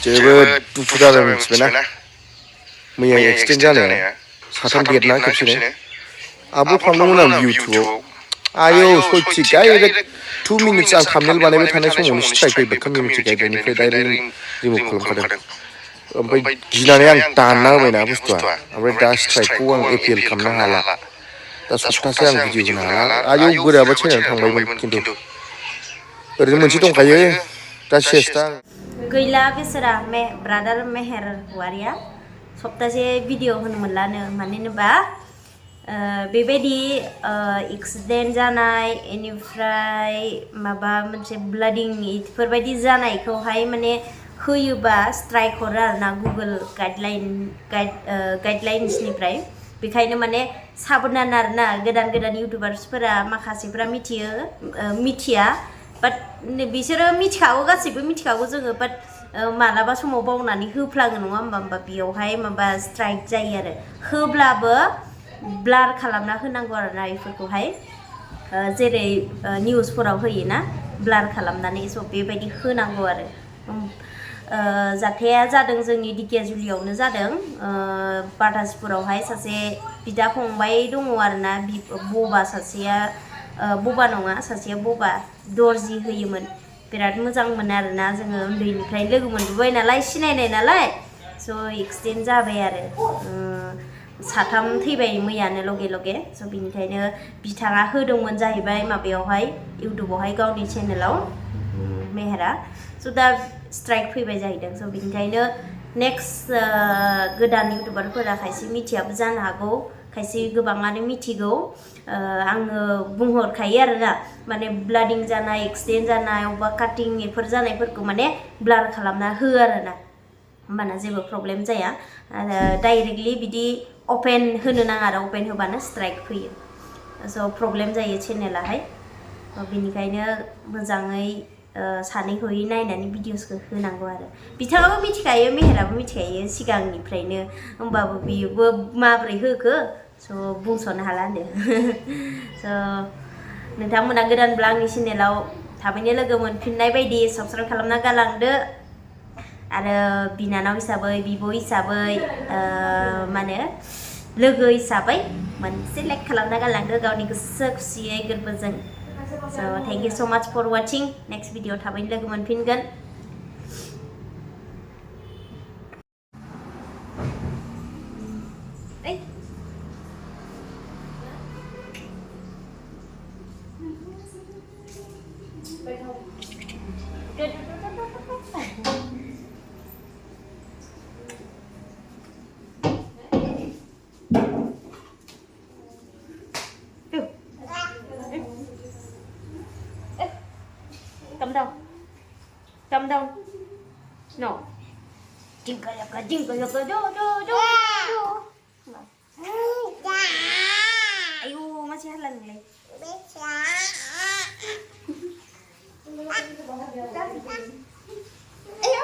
जोबोद दुखु जादों मिथिबायना मैया एक्सिडेन्ट जानाया साथाम बेदना खेबसेनो आपल'ड खालामदोंमोन आं इउटुबाव आयौ सयथि डाइरेक्ट 2 मिनिट्स आं थाम्बनेल बानायबाय थानाय समावनो स्ट्राइक फैबाय कमिउनिटि गाइडलाइननिफ्राय डाइरेक्ट रिमुभ खालामखादों ओमफ्राय गिनानै आं दानना होबायना बुस्थुआ ओमफ्राय दा स्ट्राइकखौ आं एपिएल खालामनो हाला दा सप्तासे आं भिडिअ होनो हाला आयौ बोरैबा चेनेल थांबायमोन खिन्थु ओरैनो मोनसे दंखायो दा सेस्टा गैला बेसोरा ब्रादार मेहेर वारिया सप्तासे भिडिअ होनो मोनलानो मानो होनोबा बेबायदि एक्सिडेन्ट जानाय बेनिफ्राय माबा मोनसे ब्लाडिं इफोरबायदि जानायखौहाय माने होयोबा स्ट्राइक हरो आरोना गुगल गाइडलाइन्सनिफ्राय बेखायनो माने साबधान आरोना गोदान गोदान इउटुबार्सफोरा माखासेफोरा मिथिया बाट बिसोरो मिथिखागौ गासैबो मिथिखागौ जोङो बाट मालाबा समाव बावनानै होफ्लाङो नङा होमबा बेयावहाय माबा स्ट्राइक जायो आरो होब्लाबो ब्लार खालामना होनांगौ आरोना बेफोरखौहाय जेरै निउसफोराव होयोना ब्लार खालामनानै स' बेबायदि होनांगौ आरो जाथाया जादों जोंनि दिकियाजुलियावनो जादों बाटासपुरावहाय सासे बिदा फंबाय दङ आरोना बबा सासेया बबा नङा सासेया बबा दर्जि होयोमोन बिराद मोजांमोन आरोना जोङो उन्दैनिफ्राय लोगो मोनबोबाय नालाय सिनायनाय नालाय स' एक्सिडेन्ट जाबाय आरो साथाम थैबाय मैयानो लगे लगे स' बिनिखायनो बिथाङा होदोंमोन जाहैबाय माबायावहाय इउटुबावहाय गावनि चेनेलाव मेहेरा स' दा स्ट्राइक फैबाय जाहैदों स' बिनिखायनो नेक्स्ट गोदान इउटुबारफोरा खायसे मिथियाबो जानो हागौ खायसे गोबाङानो मिथिगौ आङो बुंहरखायो आरोना माने ब्लाडिं जानाय एक्सिडेन्ट जानाय अबा काटिं बेफोर जानायफोरखौ माने ब्लार खालामना हो आरोना होमबाना जेबो प्रब्लेम जाया आरो डाइरेक्टलि बिदि अपेन होनो नाङा आरो अपेन होबानो स्ट्राइक फैयो स' प्रब्लेम जायो चेनेलाहाय बेनिखायनो मोजाङै सानै हयै नायनानै भिडिअसखौ होनांगौ आरो बिथाङाबो मिथिखायो मेहेराबो मिथिखायो सिगांनिफ्रायनो होमबाबो बियोबो माब्रै होखो स' बुंस'नो हाला होनदो स' नोंथांमोना गोदानब्ला आंनि चेनेलाव थाबैनो लोगो मोनफिननाय बायदि साबस्क्राइब खालामना गालांदो आरो बिनानाव हिसाबै बिब' हिसाबै मा होनो लोगो हिसाबै मोनसे लाइक खालामना गालांदो गावनि गोसो खुसियै गोरबोजों स' थेंक इउ स' माच फर वाचिं नेक्स्ट भिडिअ थाबैनो लोगो मोनफिनगोन Come down. No. Jingle, jo. Ayo, masih halan nih. Ayo.